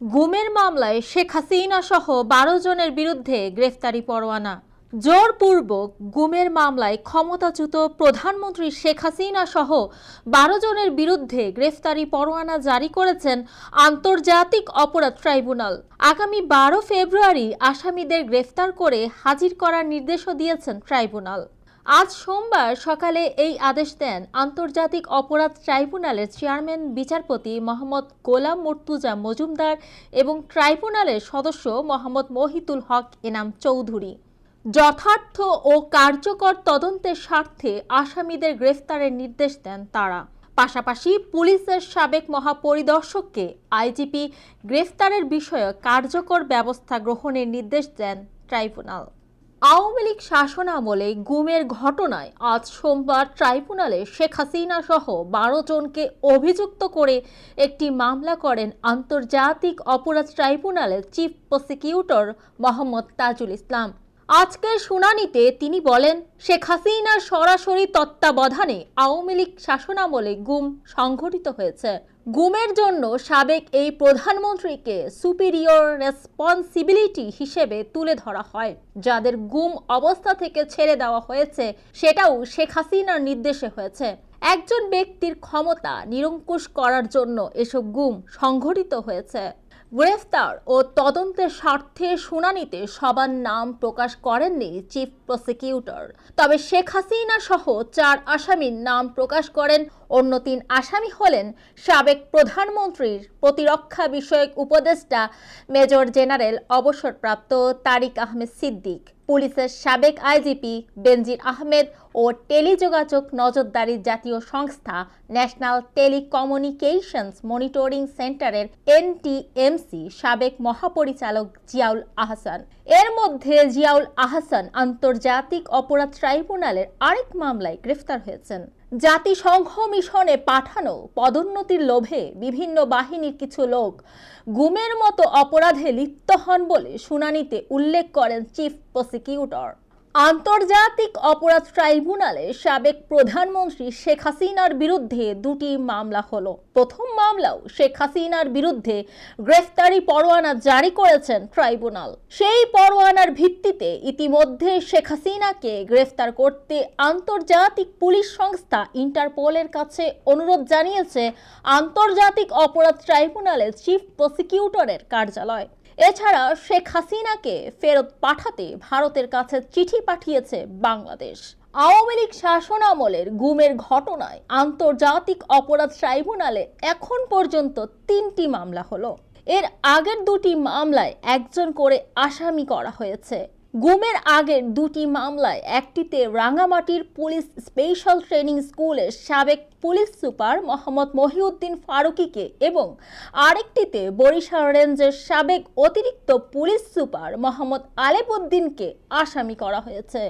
গুমের মামলায় শেখ হাসিনা সহ ১২ জনের বিরুদ্ধে গ্রেফতারি পরোয়ানা। জোরপূর্বক গুমের মামলায় ক্ষমতাচ্যুত প্রধানমন্ত্রী শেখ হাসিনা সহ ১২ জনের বিরুদ্ধে গ্রেফতারি পরোয়ানা জারি করেছেন আন্তর্জাতিক অপরাধ ট্রাইব্যুনাল। আগামী ১২ ফেব্রুয়ারি আসামিদের গ্রেফতার করে হাজির করার নির্দেশও দিয়েছেন ট্রাইব্যুনাল। আজ সোমবার সকালে এই আদেশ দেন আন্তর্জাতিক অপরাধ ট্রাইব্যুনালের চেয়ারম্যান বিচারপতি মোহাম্মদ গোলাম মুর্তুজা মজুমদার এবং ট্রাইব্যুনালের সদস্য মোহাম্মদ মহিতুল হক এনাম চৌধুরী। যথার্থ ও কার্যকর তদন্তের স্বার্থে আসামিদের গ্রেফতারের নির্দেশ দেন তারা। পাশাপাশি পুলিশের সাবেক মহাপরিদর্শককে আইজিপি গ্রেফতারের বিষয়ে কার্যকর ব্যবস্থা গ্রহণের নির্দেশ দেন ট্রাইব্যুনাল। আওয়ামী লীগ শাসনামলে গুমের ঘটনায় আজ সোমবার ট্রাইব্যুনালে শেখ হাসিনা সহ ১২ জনকে অভিযুক্ত করে একটি মামলা করেন আন্তর্জাতিক অপরাধ ট্রাইব্যুনালের চিফ প্রসিকিউটর মোহাম্মদ তাজুল ইসলাম। আজকের শুনানিতে তিনি বলেন, শেখ হাসিনার সরাসরি তত্ত্বাবধানে আওয়ামী লীগ শাসনামলে গুম সংঘটিত হয়েছে। গুমের জন্য সাবেক এই প্রধানমন্ত্রীকে সুপিরিয়র রেসপন্সিবিলিটি হিসেবে তুলে ধরা হয়। যাদের গুম অবস্থা থেকে ছেড়ে দেওয়া হয়েছে সেটাও শেখ হাসিনার নির্দেশে হয়েছে। একজন ব্যক্তির ক্ষমতা নিরঙ্কুশ করার জন্য এসব গুম সংঘটিত হয়েছে। গ্রেফতার ও তদন্তের স্বার্থে শুনানিতে সবার নাম প্রকাশ করেননি চিফ প্রসিকিউটর। তবে শেখ হাসিনা সহ ৪ আসামির নাম প্রকাশ করেন। অন্য ৩ আসামি হলেন সাবেক প্রধানমন্ত্রীর প্রতিরক্ষা বিষয়ক উপদেষ্টা মেজর জেনারেল অবসরপ্রাপ্ত তারিক আহমেদ সিদ্দিক, পুলিশের সাবেক আইজিপি বেনজির আহমেদ ও টেলিযোগাযোগ নজরদারি জাতীয় সংস্থা ন্যাশনাল টেলিকমিউনিকেশনস মনিটরিং সেন্টারের NTMC সাবেক মহাপরিচালক জিয়াউল আহসান। এর মধ্যে জিয়াউল আহসান আন্তর্জাতিক অপরাধ ট্রাইব্যুনালের আরেক মামলায় গ্রেফতার হয়েছেন। জাতিসংঘ মিশনে পাঠানো পদোন্নতির লোভে বিভিন্ন বাহিনীর কিছু লোক গুমের মতো অপরাধে লিপ্ত হন বলে শুনানিতে উল্লেখ করেন চিফ প্রসিকিউটর। আন্তর্জাতিক অপরাধ ট্রাইব্যুনালে সাবেক প্রধানমন্ত্রী শেখ হাসিনার বিরুদ্ধে 2টি মামলা হলো। প্রথম মামলাও শেখ হাসিনার বিরুদ্ধে গ্রেফতারি পরোয়ানা জারি করেছেন ট্রাইব্যুনাল। সেই পরোয়ানার ভিত্তিতে ইতিমধ্যে শেখ হাসিনাকে গ্রেফতার করতে আন্তর্জাতিক পুলিশ সংস্থা ইন্টারপোলের কাছে অনুরোধ জানিয়েছে আন্তর্জাতিক অপরাধ ট্রাইব্যুনালের চিফ প্রসিকিউটরের কার্যালয়। এছাড়া শেখ হাসিনাকে ফেরত পাঠাতে ভারতের কাছে চিঠি পাঠিয়েছে বাংলাদেশ। আওয়ামী লীগ শাসনামলের গুমের ঘটনায় আন্তর্জাতিক অপরাধ ট্রাইব্যুনালে এখন পর্যন্ত 3টি মামলা হলো। এর আগের 2টি মামলায় একজন করে আসামি করা হয়েছে। গুমের আগের 2টি মামলায় একটিতে রাঙামাটির পুলিশ স্পেশাল ট্রেনিং স্কুলের সাবেক পুলিশ সুপার মোহাম্মদ মহিউদ্দিন ফারুকীকে এবং আরেকটিতে বরিশাল রেঞ্জের সাবেক অতিরিক্ত পুলিশ সুপার মোহাম্মদ আলেপ উদ্দিনকে আসামি করা হয়েছে।